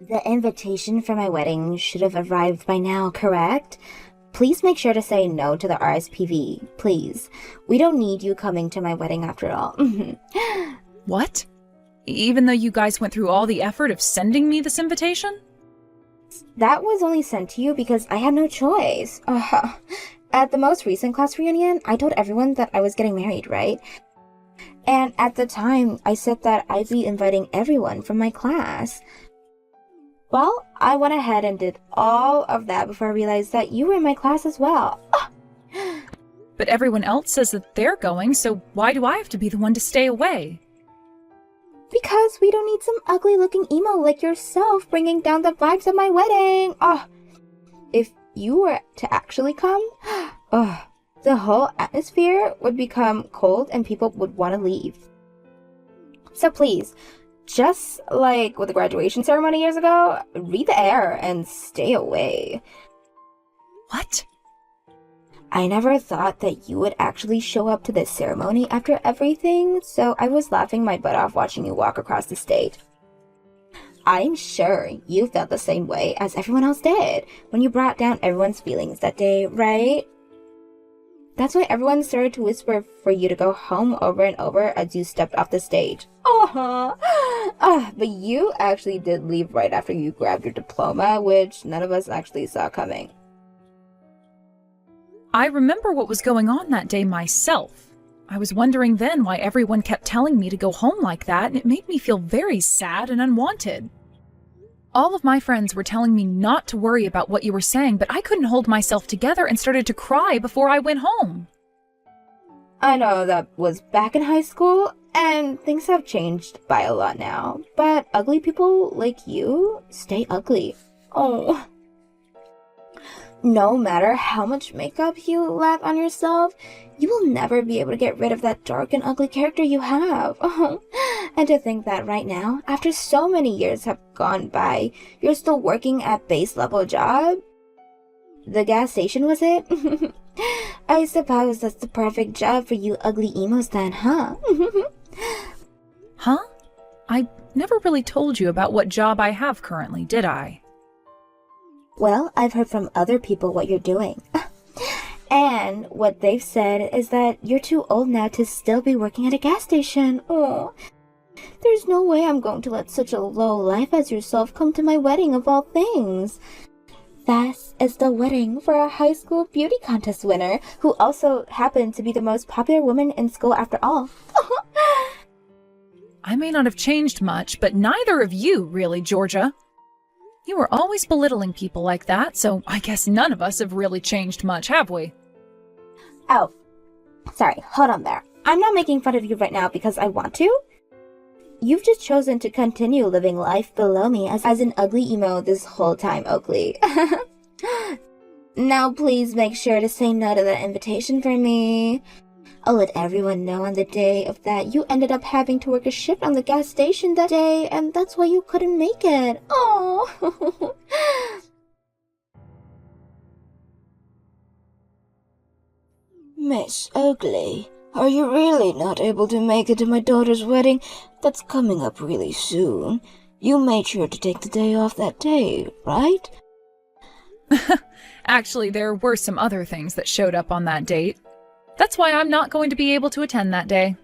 The invitation for my wedding should have arrived by now, correct? Please make sure to say no to the RSPV, please. We don't need you coming to my wedding after all. What? Even though you guys went through all the effort of sending me this invitation? That was only sent to you because I had no choice. At the most recent class reunion, I told everyone that I was getting married, right? And at the time, I said that I'd be inviting everyone from my class. Well, I went ahead and did all of that before I realized that you were in my class as well. But everyone else says that they're going, so why do I have to be the one to stay away? Because we don't need some ugly-looking emo like yourself bringing down the vibes of my wedding. If you were to actually come, the whole atmosphere would become cold and people would want to leave. So please, just like with the graduation ceremony years ago, read the air and stay away. What? I never thought that you would actually show up to this ceremony after everything, so I was laughing my butt off watching you walk across the stage. I'm sure you felt the same way as everyone else did when you brought down everyone's feelings that day, right? That's why everyone started to whisper for you to go home over and over as you stepped off the stage. But you actually did leave right after you grabbed your diploma, which none of us actually saw coming. I remember what was going on that day myself. I was wondering then why everyone kept telling me to go home like that, and it made me feel very sad and unwanted. All of my friends were telling me not to worry about what you were saying, but I couldn't hold myself together and started to cry before I went home. I know that was back in high school, and things have changed by a lot now, but ugly people like you stay ugly. No matter how much makeup you lap on yourself, you will never be able to get rid of that dark and ugly character you have. And to think that right now, after so many years have gone by, you're still working at base level job? The gas station, was it? I suppose that's the perfect job for you ugly emos then, huh? Huh? I never really told you about what job I have currently, did I? Well, I've heard from other people what you're doing. And what they've said is that you're too old now to still be working at a gas station. There's no way I'm going to let such a low life as yourself come to my wedding of all things. This is the wedding for a high school beauty contest winner who also happened to be the most popular woman in school after all. I may not have changed much, but neither of you, really, Georgia. You were always belittling people like that, so I guess none of us have really changed much, have we? Oh, sorry, hold on there. I'm not making fun of you right now because I want to. You've just chosen to continue living life below me as an ugly emo this whole time, Oakley. Now please make sure to say no to that invitation for me. I'll let everyone know on the day of that you ended up having to work a shift on the gas station that day, and that's why you couldn't make it. Oh. Miss Oakley, are you really not able to make it to my daughter's wedding? That's coming up really soon. You made sure to take the day off that day, right? Actually, there were some other things that showed up on that date. That's why I'm not going to be able to attend that day.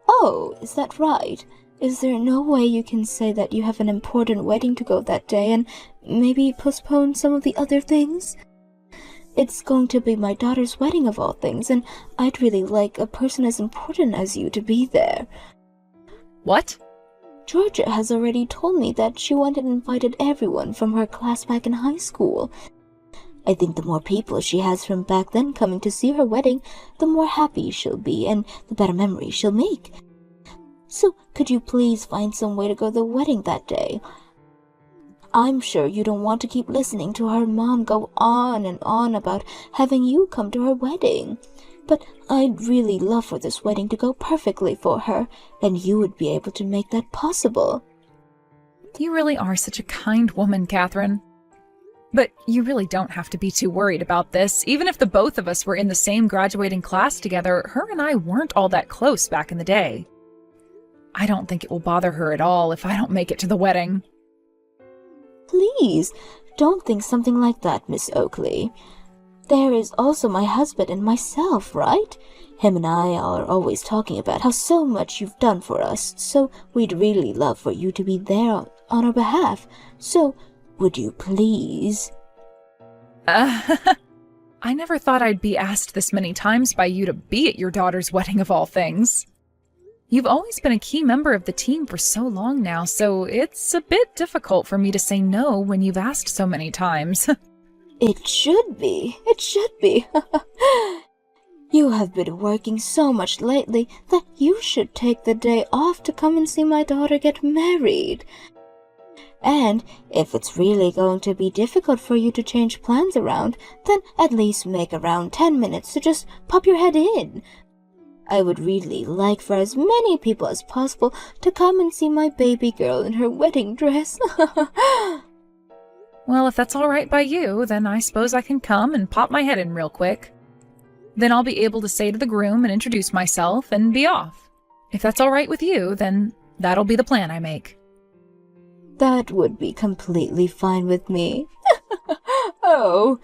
Oh, is that right? Is there no way you can say that you have an important wedding to go that day and maybe postpone some of the other things? It's going to be my daughter's wedding of all things, and I'd really like a person as important as you to be there. What? Georgia has already told me that she wanted invited everyone from her class back in high school. I think the more people she has from back then coming to see her wedding, the more happy she'll be and the better memories she'll make. So could you please find some way to go to the wedding that day? I'm sure you don't want to keep listening to her mom go on and on about having you come to her wedding. But I'd really love for this wedding to go perfectly for her, and you would be able to make that possible. You really are such a kind woman, Catherine. But you really don't have to be too worried about this. Even if the both of us were in the same graduating class together, her and I weren't all that close back in the day. I don't think it will bother her at all if I don't make it to the wedding. Please, don't think something like that, Miss Oakley. There is also my husband and myself, right? Him and I are always talking about how so much you've done for us, so we'd really love for you to be there on our behalf. So, would you please? I never thought I'd be asked this many times by you to be at your daughter's wedding of all things. You've always been a key member of the team for so long now, so it's a bit difficult for me to say no when you've asked so many times. It should be. It should be. You have been working so much lately that you should take the day off to come and see my daughter get married. And if it's really going to be difficult for you to change plans around, then at least make around 10 minutes to just pop your head in. I would really like for as many people as possible to come and see my baby girl in her wedding dress. Well, if that's all right by you, then I suppose I can come and pop my head in real quick. Then I'll be able to say to the groom and introduce myself and be off. If that's all right with you, then that'll be the plan I make. That would be completely fine with me. Oh,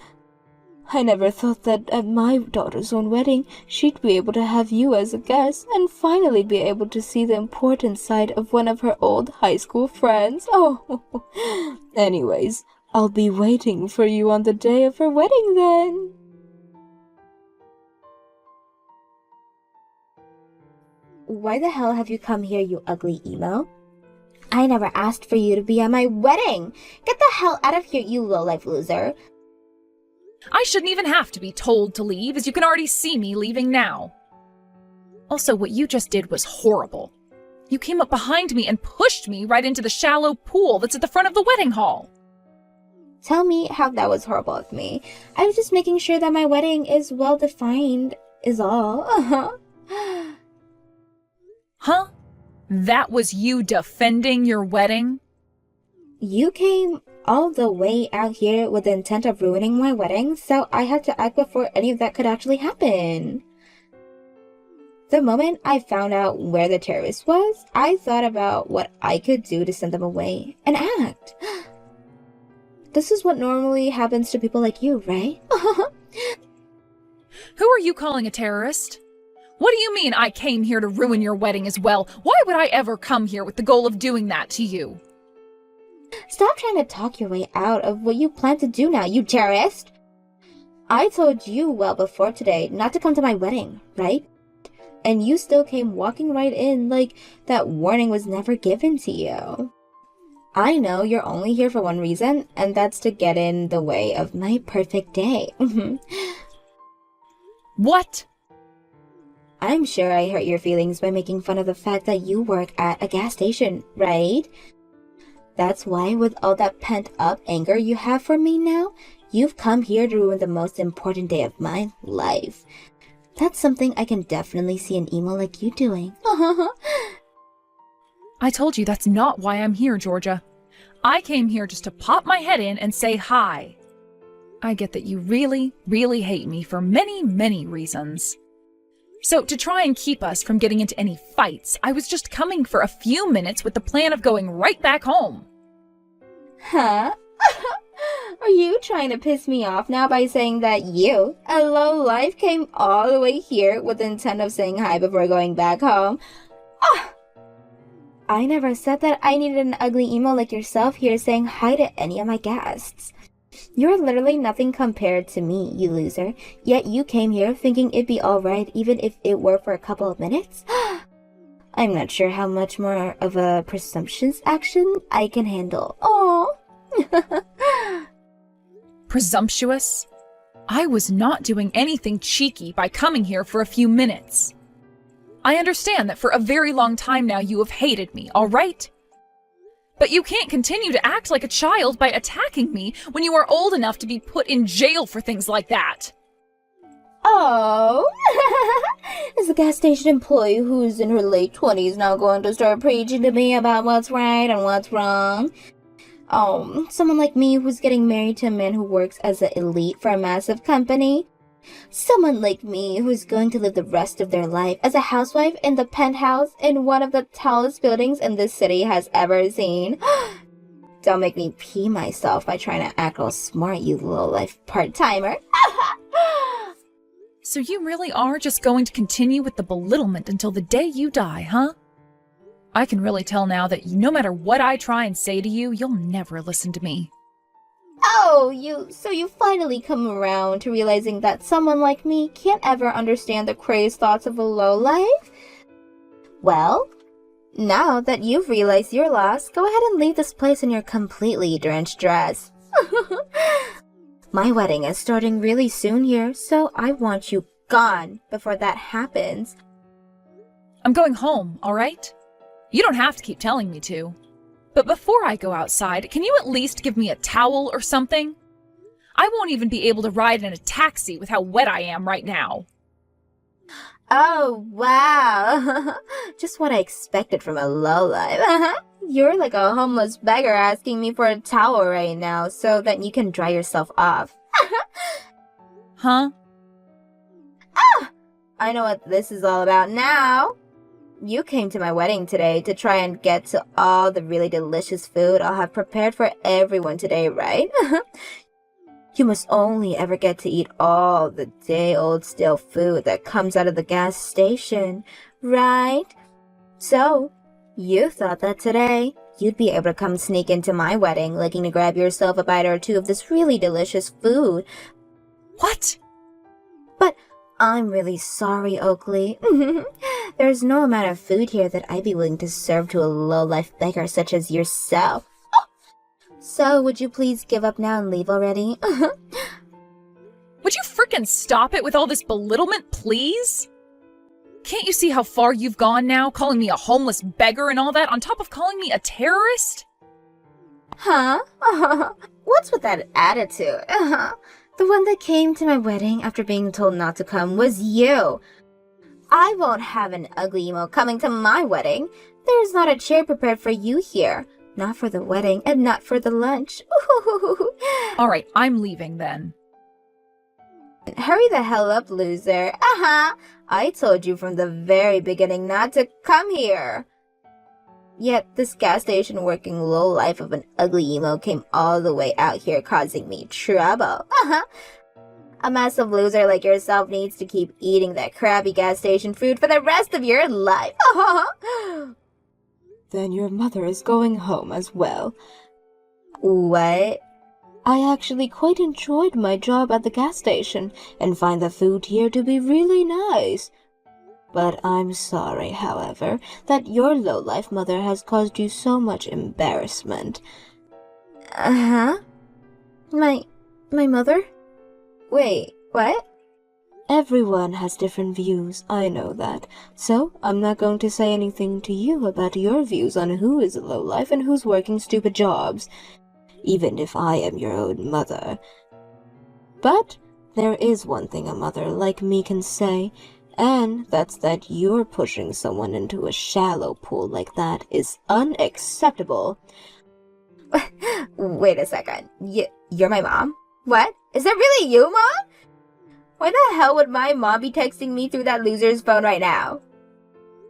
I never thought that at my daughter's own wedding, she'd be able to have you as a guest and finally be able to see the important side of one of her old high school friends. Oh, anyways, I'll be waiting for you on the day of her wedding then. Why the hell have you come here, you ugly emo? I never asked for you to be at my wedding! Get the hell out of here, you low-life loser! I shouldn't even have to be told to leave, as you can already see me leaving now. Also, what you just did was horrible. You came up behind me and pushed me right into the shallow pool that's at the front of the wedding hall. Tell me how that was horrible of me. I was just making sure that my wedding is well-defined, is all. Huh? That was you defending your wedding? You came all the way out here with the intent of ruining my wedding, so I had to act before any of that could actually happen. The moment I found out where the terrorist was, I thought about what I could do to send them away and act. This is what normally happens to people like you, right? Who are you calling a terrorist? What do you mean I came here to ruin your wedding as well? Why would I ever come here with the goal of doing that to you? Stop trying to talk your way out of what you plan to do now, you terrorist! I told you well before today not to come to my wedding, right? And you still came walking right in like that warning was never given to you. I know you're only here for one reason, and that's to get in the way of my perfect day. What? I'm sure I hurt your feelings by making fun of the fact that you work at a gas station, right? That's why, with all that pent-up anger you have for me now, you've come here to ruin the most important day of my life. That's something I can definitely see an emo like you doing. I told you that's not why I'm here, Georgia. I came here just to pop my head in and say hi. I get that you really, really hate me for many, many reasons. So to try and keep us from getting into any fights, I was just coming for a few minutes with the plan of going right back home. Huh? Are you trying to piss me off now by saying that you, a lowlife, came all the way here with the intent of saying hi before going back home? Ah! I never said that I needed an ugly emo like yourself here saying hi to any of my guests. You're literally nothing compared to me, you loser. Yet you came here thinking it'd be alright even if it were for a couple of minutes? I'm not sure how much more of a presumptuous action I can handle. Oh. Presumptuous? I was not doing anything cheeky by coming here for a few minutes. I understand that for a very long time now you have hated me, all right? But you can't continue to act like a child by attacking me when you are old enough to be put in jail for things like that. Oh, is the gas station employee who's in her late 20s now going to start preaching to me about what's right and what's wrong? Oh, someone like me who's getting married to a man who works as an elite for a massive company? Someone like me who's going to live the rest of their life as a housewife in the penthouse in one of the tallest buildings in this city has ever seen? Don't make me pee myself by trying to act all smart, you low-life part-timer. So you really are just going to continue with the belittlement until the day you die, huh? I can really tell now that no matter what I try and say to you, you'll never listen to me. Oh, so you finally come around to realizing that someone like me can't ever understand the crazed thoughts of a lowlife? Well, now that you've realized your loss, go ahead and leave this place in your completely drenched dress. My wedding is starting really soon here, so I want you gone before that happens. I'm going home, all right? You don't have to keep telling me to. But before I go outside, can you at least give me a towel or something? I won't even be able to ride in a taxi with how wet I am right now. Oh, wow. Just what I expected from a lowlife. You're like a homeless beggar asking me for a towel right now so that you can dry yourself off. Huh? I know what this is all about now. You came to my wedding today to try and get to all the really delicious food I'll have prepared for everyone today, right? You must only ever get to eat all the day-old stale food that comes out of the gas station, right? So, you thought that today you'd be able to come sneak into my wedding looking to grab yourself a bite or two of this really delicious food. What? But I'm really sorry, Oakley. There's no amount of food here that I'd be willing to serve to a low-life beggar such as yourself. So, would you please give up now and leave already? Would you frickin' stop it with all this belittlement, please? Can't you see how far you've gone now, calling me a homeless beggar and all that, on top of calling me a terrorist? Huh? What's with that attitude? The one that came to my wedding after being told not to come was you. I won't have an ugly emo coming to my wedding. There's not a chair prepared for you here. Not for the wedding, and not for the lunch. All right, I'm leaving then. Hurry the hell up, loser. I told you from the very beginning not to come here. Yet this gas station working lowlife of an ugly emo came all the way out here causing me trouble. A massive loser like yourself needs to keep eating that crappy gas station food for the rest of your life. Then your mother is going home as well. What? I actually quite enjoyed my job at the gas station and find the food here to be really nice. But I'm sorry, however, that your lowlife mother has caused you so much embarrassment. My mother? Wait, what? Everyone has different views, I know that. So, I'm not going to say anything to you about your views on who is a lowlife and who's working stupid jobs, even if I am your own mother. But there is one thing a mother like me can say, and that's that you're pushing someone into a shallow pool like that is unacceptable. Wait a second. You're my mom? What? Is that really you, Mom? Why the hell would my mom be texting me through that loser's phone right now?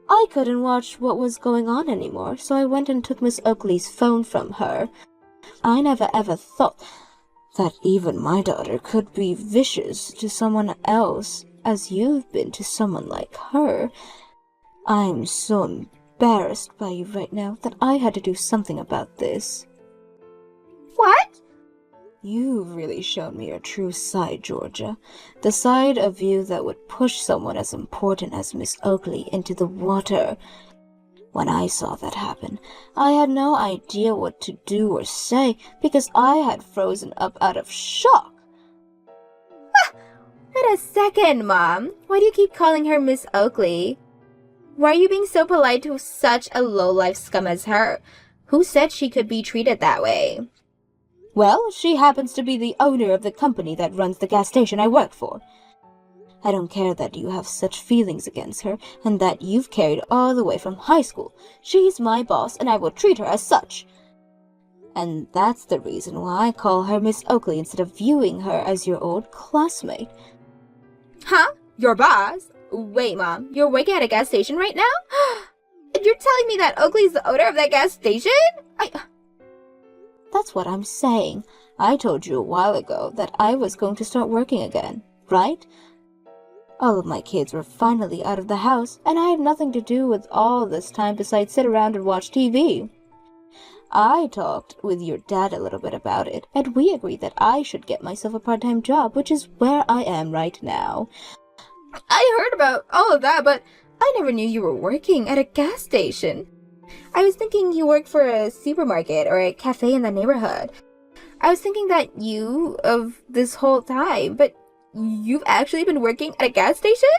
I couldn't watch what was going on anymore, so I went and took Miss Oakley's phone from her. I never ever thought that even my daughter could be vicious to someone else as you've been to someone like her. I'm so embarrassed by you right now that I had to do something about this. What? You've really shown me your true side, Georgia. The side of you that would push someone as important as Miss Oakley into the water. When I saw that happen, I had no idea what to do or say because I had frozen up out of shock. Wait a second, Mom. Why do you keep calling her Miss Oakley? Why are you being so polite to such a low-life scum as her? Who said she could be treated that way? Well, she happens to be the owner of the company that runs the gas station I work for. I don't care that you have such feelings against her and that you've carried all the way from high school. She's my boss and I will treat her as such. And that's the reason why I call her Miss Oakley instead of viewing her as your old classmate. Huh? Your boss? Wait, Mom, you're working at a gas station right now? And you're telling me that Oakley's the owner of that gas station? That's what I'm saying. I told you a while ago that I was going to start working again, right? All of my kids were finally out of the house, and I had nothing to do with all this time besides sit around and watch TV. I talked with your dad a little bit about it, and we agreed that I should get myself a part-time job, which is where I am right now. I heard about all of that, but I never knew you were working at a gas station. I was thinking you worked for a supermarket or a cafe in the neighborhood. I was thinking that you of this whole time, but you've actually been working at a gas station?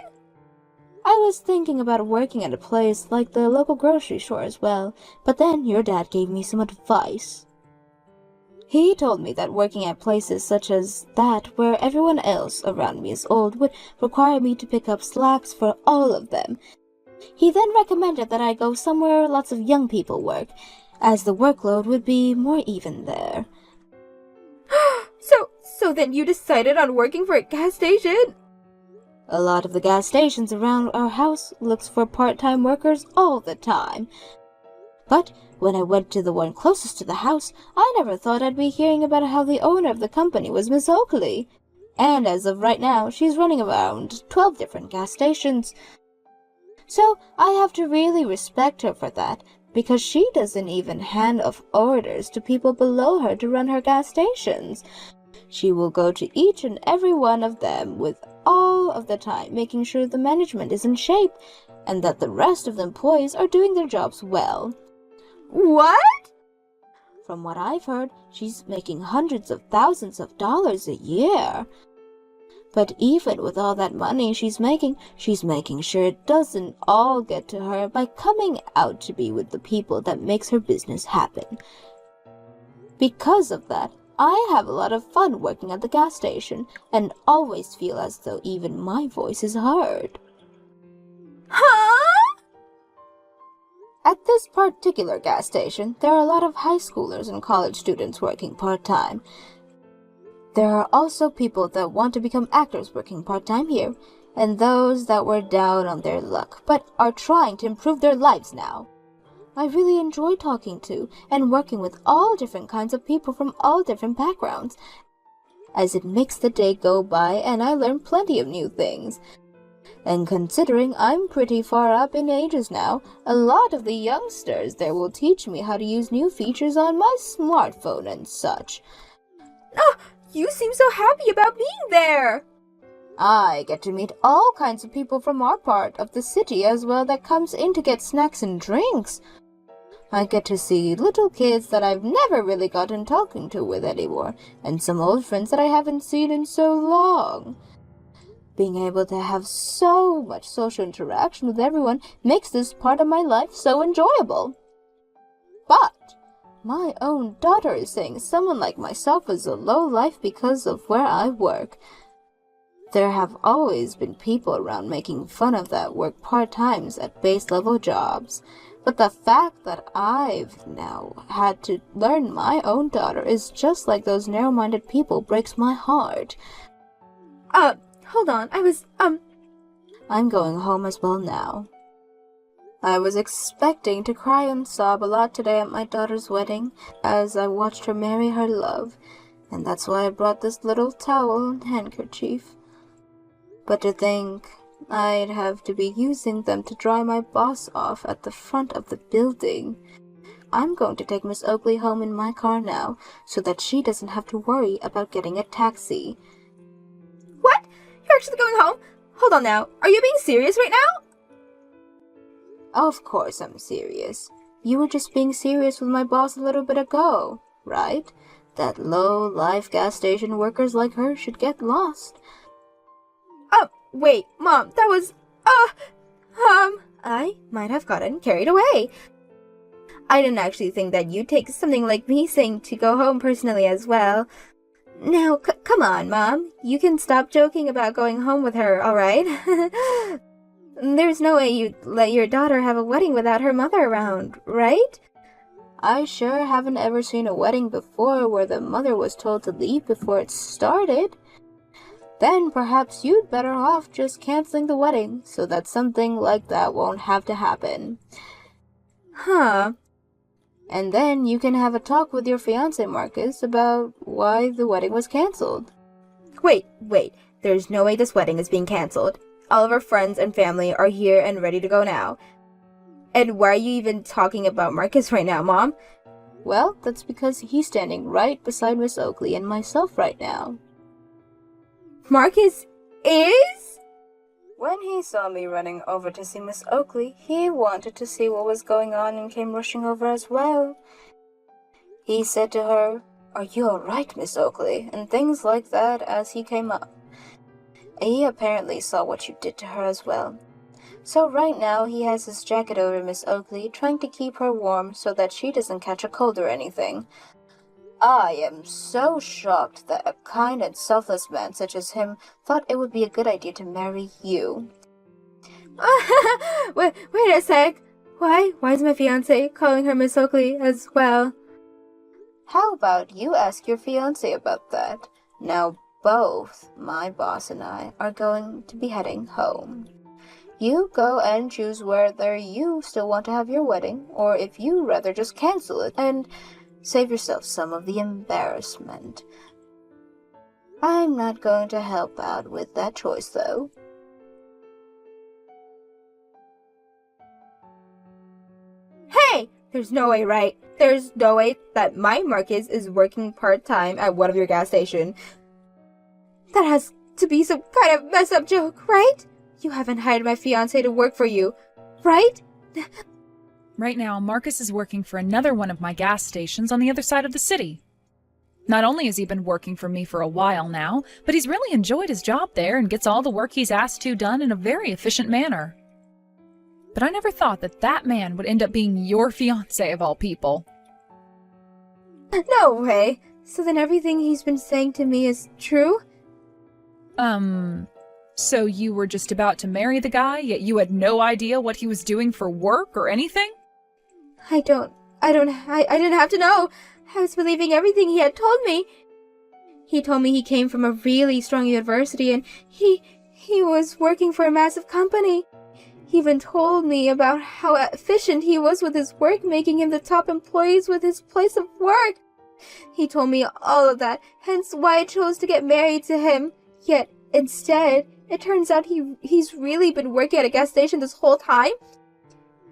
I was thinking about working at a place like the local grocery store as well, but then your dad gave me some advice. He told me that working at places such as that, where everyone else around me is old, would require me to pick up slacks for all of them. He then recommended that I go somewhere lots of young people work, as the workload would be more even there. So then you decided on working for a gas station? A lot of the gas stations around our house looks for part-time workers all the time. But when I went to the one closest to the house, I never thought I'd be hearing about how the owner of the company was Miss Oakley. And as of right now, she's running around 12 different gas stations. So I have to really respect her for that, because she doesn't even hand off orders to people below her to run her gas stations. She will go to each and every one of them with all of the time, making sure the management is in shape and that the rest of the employees are doing their jobs well. What? From what I've heard, she's making hundreds of thousands of dollars a year. But even with all that money she's making sure it doesn't all get to her by coming out to be with the people that makes her business happen. Because of that, I have a lot of fun working at the gas station and always feel as though even my voice is heard. Huh? At this particular gas station, there are a lot of high schoolers and college students working part-time. There are also people that want to become actors working part-time here, and those that were down on their luck, but are trying to improve their lives now. I really enjoy talking to and working with all different kinds of people from all different backgrounds, as it makes the day go by and I learn plenty of new things. And considering I'm pretty far up in ages now, a lot of the youngsters there will teach me how to use new features on my smartphone and such. Oh, you seem so happy about being there! I get to meet all kinds of people from our part of the city as well that comes in to get snacks and drinks. I get to see little kids that I've never really gotten talking to with anymore, and some old friends that I haven't seen in so long. Being able to have so much social interaction with everyone makes this part of my life so enjoyable. But my own daughter is saying someone like myself is a low life because of where I work. There have always been people around making fun of that work part-times at base-level jobs. But the fact that I've now had to learn my own daughter is just like those narrow-minded people breaks my heart. Hold on, I'm going home as well now. I was expecting to cry and sob a lot today at my daughter's wedding as I watched her marry her love, and that's why I brought this little towel and handkerchief. But to think I'd have to be using them to dry my boss off at the front of the building. I'm going to take Miss Oakley home in my car now, so that she doesn't have to worry about getting a taxi. What? You're actually going home? Hold on now, are you being serious right now? Of course I'm serious. You were just being serious with my boss a little bit ago, right? That low-life gas station workers like her should get lost. Oh, wait, Mom, that was, I might have gotten carried away. I didn't actually think that you'd take something like me saying to go home personally as well. Now, come on, Mom. You can stop joking about going home with her, alright? There's no way you'd let your daughter have a wedding without her mother around, right? I sure haven't ever seen a wedding before where the mother was told to leave before it started. Then perhaps you'd better off just canceling the wedding so that something like that won't have to happen. Huh. And then you can have a talk with your fiancé Marcus about why the wedding was cancelled. Wait. There's no way this wedding is being cancelled. All of our friends and family are here and ready to go now. And why are you even talking about Marcus right now, Mom? Well, that's because he's standing right beside Miss Oakley and myself right now. Marcus is? When he saw me running over to see Miss Oakley, he wanted to see what was going on and came rushing over as well. He said to her, "Are you all right, Miss Oakley?" and things like that as he came up. He apparently saw what you did to her as well. So right now he has his jacket over Miss Oakley, trying to keep her warm so that she doesn't catch a cold or anything. I am so shocked that a kind and selfless man such as him thought it would be a good idea to marry you. wait a sec. Why is my fiancé calling her Miss Oakley as well? How about you ask your fiancé about that? Now both my boss and I are going to be heading home. You go and choose whether you still want to have your wedding, or if you rather just cancel it and save yourself some of the embarrassment. I'm not going to help out with that choice, though. Hey! There's no way, right? There's no way that my Marcus is working part-time at one of your gas stations. That has to be some kind of mess-up joke, right? You haven't hired my fiancé to work for you, right? Right now, Marcus is working for another one of my gas stations on the other side of the city. Not only has he been working for me for a while now, but he's really enjoyed his job there and gets all the work he's asked to done in a very efficient manner. But I never thought that that man would end up being your fiancé of all people. No way. So then everything he's been saying to me is true? So you were just about to marry the guy, yet you had no idea what he was doing for work or anything? I didn't have to know. I was believing everything he had told me. He told me he came from a really strong university and he was working for a massive company. He even told me about how efficient he was with his work, making him the top employees with his place of work. He told me all of that, hence why I chose to get married to him. Yet, instead, it turns out he's really been working at a gas station this whole time.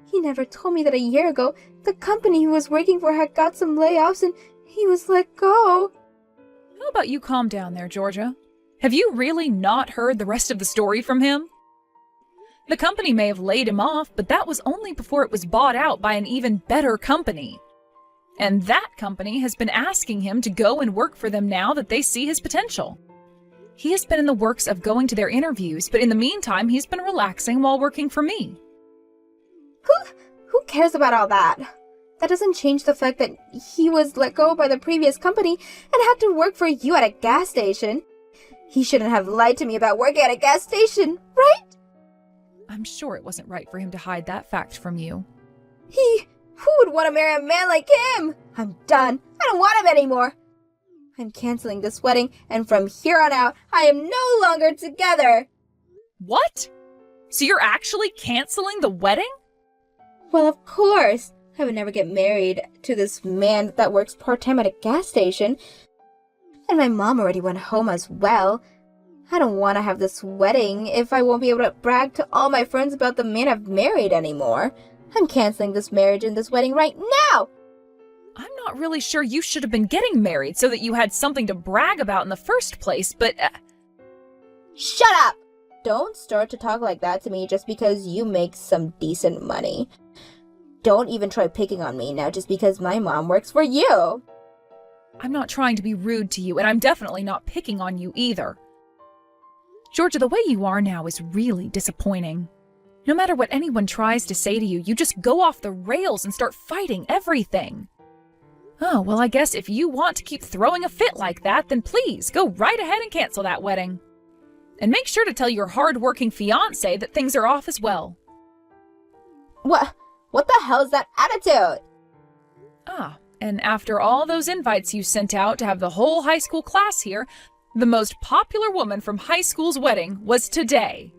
He never told me that a year ago, the company he was working for had got some layoffs and he was let go. How about you calm down there, Georgia? Have you really not heard the rest of the story from him? The company may have laid him off, but that was only before it was bought out by an even better company. And that company has been asking him to go and work for them now that they see his potential. He has been in the works of going to their interviews, but in the meantime, he's been relaxing while working for me. Who cares about all that? That doesn't change the fact that he was let go by the previous company and had to work for you at a gas station. He shouldn't have lied to me about working at a gas station, right? I'm sure it wasn't right for him to hide that fact from you. Who would want to marry a man like him? I'm done. I don't want him anymore. I'm canceling this wedding, and from here on out, I am no longer together. What? So you're actually canceling the wedding? Well, of course. I would never get married to this man that works part-time at a gas station. And my mom already went home as well. I don't want to have this wedding if I won't be able to brag to all my friends about the man I've married anymore. I'm canceling this marriage and this wedding right now! I'm not really sure you should have been getting married so that you had something to brag about in the first place, but... Shut up! Don't start to talk like that to me just because you make some decent money. Don't even try picking on me now just because my mom works for you. I'm not trying to be rude to you, and I'm definitely not picking on you either. Georgia, the way you are now is really disappointing. No matter what anyone tries to say to you, you just go off the rails and start fighting everything. Oh, well, I guess if you want to keep throwing a fit like that, then please go right ahead and cancel that wedding. And make sure to tell your hard-working fiancé that things are off as well. What the hell is that attitude? Ah, and after all those invites you sent out to have the whole high school class here, the most popular woman from high school's wedding was today.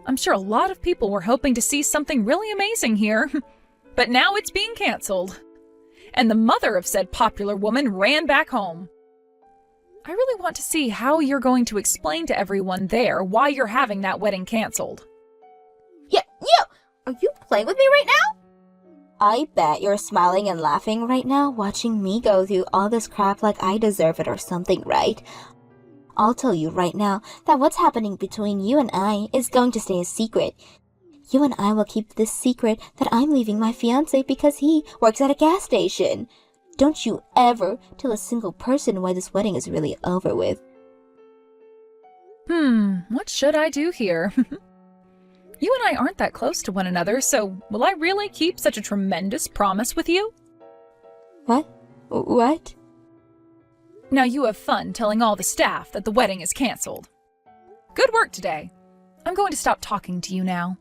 I'm sure a lot of people were hoping to see something really amazing here, but now it's being canceled. and the mother of said popular woman ran back home. I really want to see how you're going to explain to everyone there why you're having that wedding canceled. Yeah, are you playing with me right now? I bet you're smiling and laughing right now watching me go through all this crap like I deserve it or something, right? I'll tell you right now that what's happening between you and I is going to stay a secret. You and I will keep this secret that I'm leaving my fiancé because he works at a gas station. Don't you ever tell a single person why this wedding is really over with. What should I do here? You and I aren't that close to one another, so will I really keep such a tremendous promise with you? What? Now you have fun telling all the staff that the wedding is canceled. Good work today. I'm going to stop talking to you now.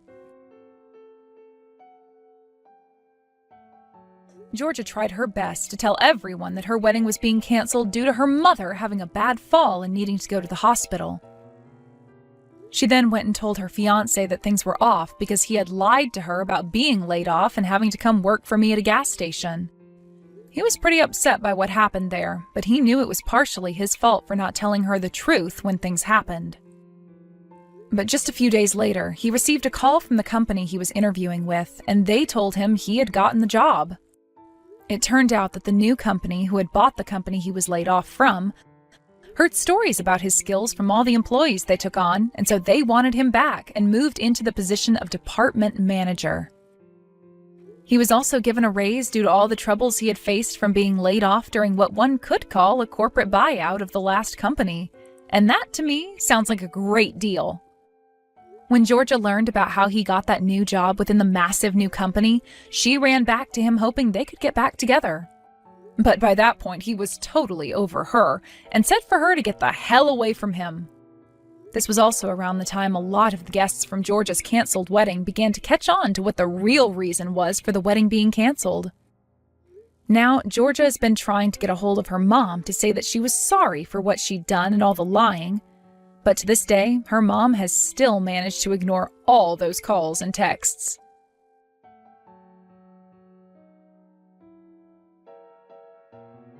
Georgia tried her best to tell everyone that her wedding was being canceled due to her mother having a bad fall and needing to go to the hospital. She then went and told her fiancé that things were off because he had lied to her about being laid off and having to come work for me at a gas station. He was pretty upset by what happened there, but he knew it was partially his fault for not telling her the truth when things happened. But just a few days later, he received a call from the company he was interviewing with, and they told him he had gotten the job. It turned out that the new company, who had bought the company he was laid off from, heard stories about his skills from all the employees they took on, and so they wanted him back and moved into the position of department manager. He was also given a raise due to all the troubles he had faced from being laid off during what one could call a corporate buyout of the last company, and that, to me, sounds like a great deal. When Georgia learned about how he got that new job within the massive new company, she ran back to him hoping they could get back together. But by that point, he was totally over her and said for her to get the hell away from him. This was also around the time a lot of the guests from Georgia's canceled wedding began to catch on to what the real reason was for the wedding being canceled. Now, Georgia has been trying to get a hold of her mom to say that she was sorry for what she'd done and all the lying, but to this day, her mom has still managed to ignore all those calls and texts.